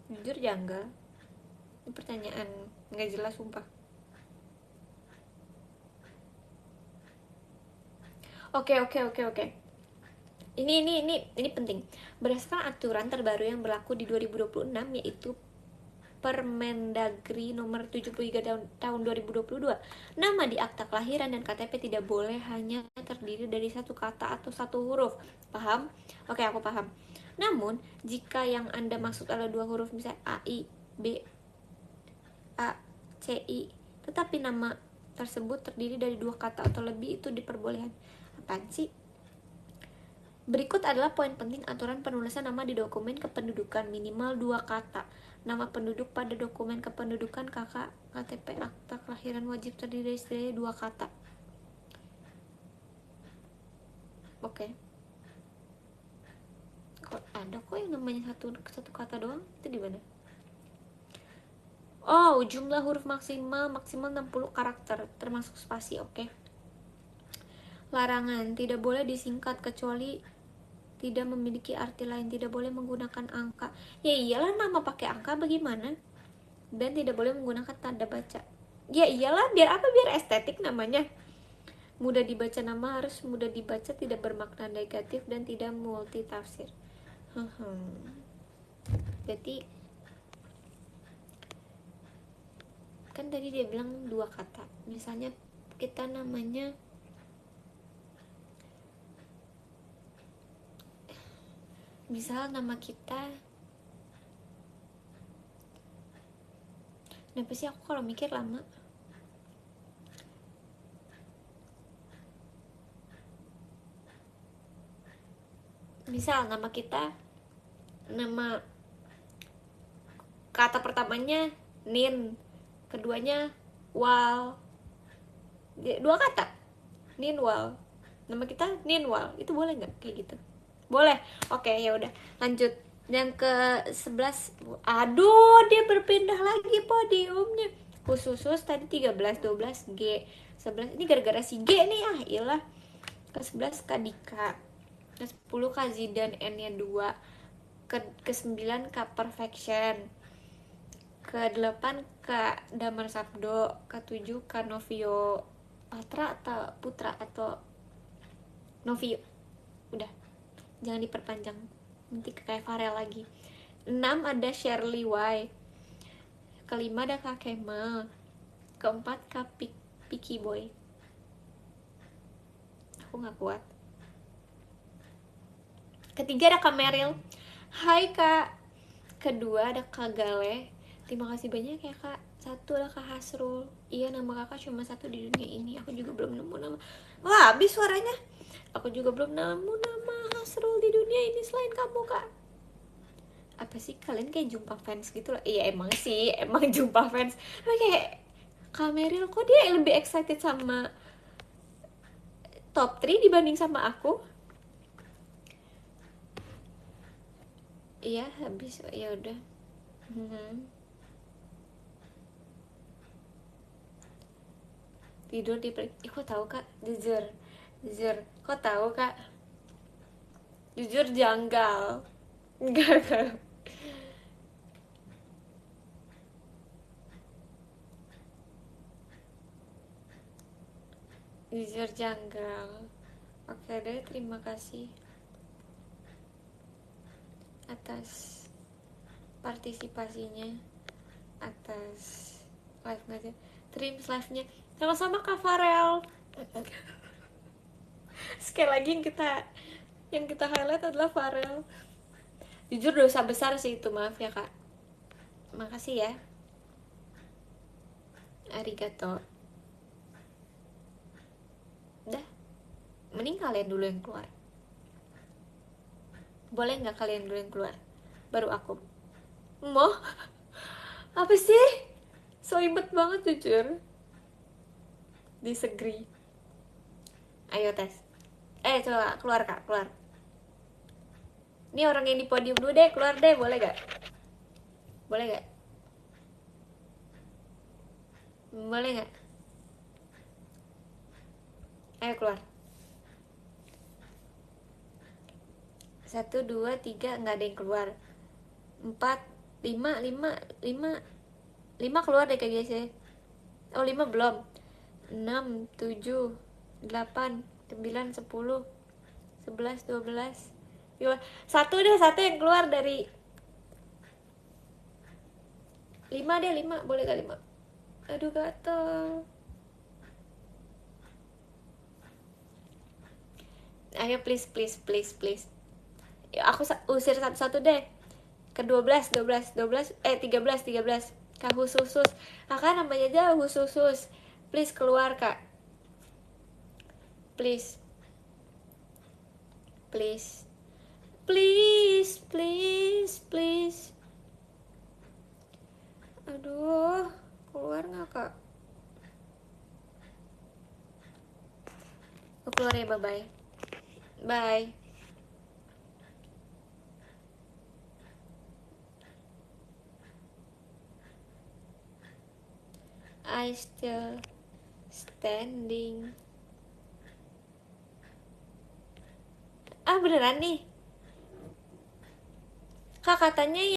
[SPEAKER 1] Jujur janggal, ini pertanyaan nggak jelas sumpah. Oke. Ini penting. Berdasarkan aturan terbaru yang berlaku di 2026, yaitu Permendagri nomor 73 tahun 2022, nama di akta kelahiran dan KTP tidak boleh hanya terdiri dari satu kata atau satu huruf. Paham? Oke, aku paham. Namun, jika yang Anda maksud adalah dua huruf, misalnya A, I, B, A, C, I, tetapi nama tersebut terdiri dari dua kata atau lebih, itu diperbolehkan. Apaan sih? Berikut adalah poin penting aturan penulisan nama di dokumen kependudukan. Minimal dua kata. Nama penduduk pada dokumen kependudukan KK, KTP, akta kelahiran wajib terdiri dari setidaknya dua kata. Oke. Kok ada kok yang namanya satu kata doang? Itu di mana? Oh, jumlah huruf maksimal 60 karakter termasuk spasi. Oke. Larangan, tidak boleh disingkat kecuali tidak memiliki arti lain, tidak boleh menggunakan angka. Ya iyalah, nama pakai angka bagaimana? Dan tidak boleh menggunakan tanda baca. Ya iyalah, biar apa? Biar estetik namanya. Mudah dibaca, nama harus mudah dibaca, tidak bermakna negatif dan tidak multitafsir. Berarti kan tadi dia bilang dua kata. Misalnya kita namanya misal nama kita, kenapa sih aku kalau mikir lama? Misal nama kita, nama kata pertamanya Nin, keduanya Wal, dua kata, Ninwal, nama kita Ninwal, itu boleh nggak kayak gitu? Boleh. Oke, ya udah, lanjut. Yang ke 11. Aduh, dia berpindah lagi podiumnya. Khusus tadi 13, 12 G, 11 ini gara-gara si G nih, ah iyalah. Ke 11 Kak Dika, ke 10 Kak Zidan, N nya 2, ke 9 Kak Perfection, ke 8 Kak Damar Sabdo, ke 7 Kak Novio Patra atau Putra atau Novio. Udah, jangan diperpanjang, nanti kayak Farel lagi. 6 ada Shirley Y, kelima ada Kak Kemal, keempat Kak Piki Boy. Aku nggak kuat. Ketiga ada Kak Meryl, hai Kak. Kedua ada Kak Gale, terima kasih banyak ya Kak. Satu ada Kak Hasrul, iya nama kakak cuma satu di dunia ini, aku juga belum nemu nama. Wah, habis suaranya. Aku juga belum nemu nama Hasrul di dunia ini selain kamu Kak. Apa sih, kalian kayak jumpa fans gitu lah. Iya emang sih, emang jumpa fans. Tapi kayak Kak Meryl, kok dia lebih excited sama top 3 dibanding sama aku? Iya habis, ya udah. Tidur di kok tahu Kak? Jujur, jujur, kok tahu Kak? Jujur janggal. Enggak. Jujur janggal. Oke deh, terima kasih atas partisipasinya, atas live-nya, stream live-nya. Sama-sama Kak Farel. Sekali lagi yang kita highlight adalah Farel. Jujur dosa besar sih itu, maaf ya Kak. Makasih ya. Arigato. Udah, mending kalian dulu yang keluar. Boleh nggak kalian dulu yang keluar, baru aku? Mau? Apa sih? So ibet banget jujur. Disagree. Ayo tes. Coba keluar Kak, keluar. Ini orang yang di podium dulu deh, keluar deh, boleh gak? Boleh gak? Boleh gak? Ayo keluar. 1, 2, 3, nggak ada yang keluar. 4, 5, 5, 5, 5 keluar deh kayak biasa. Oh 5 belum. 6, 7, 8, 9, 10, 11, 12. Satu deh, satu yang keluar dari 5 deh, 5. Boleh gak 5? Aduh gatel. Ayo please, please, please, please. Aku usir satu-satu deh. Ke 12, 12, 12, 13, 13. Kak Husus. Kakak namanya aja Husus. Please keluar Kak. Please. Please. Please, please, please. Aduh, keluar gak Kak? Aku keluar ya, bye-bye. Bye. I still standing. Ah beneran nih Kak, katanya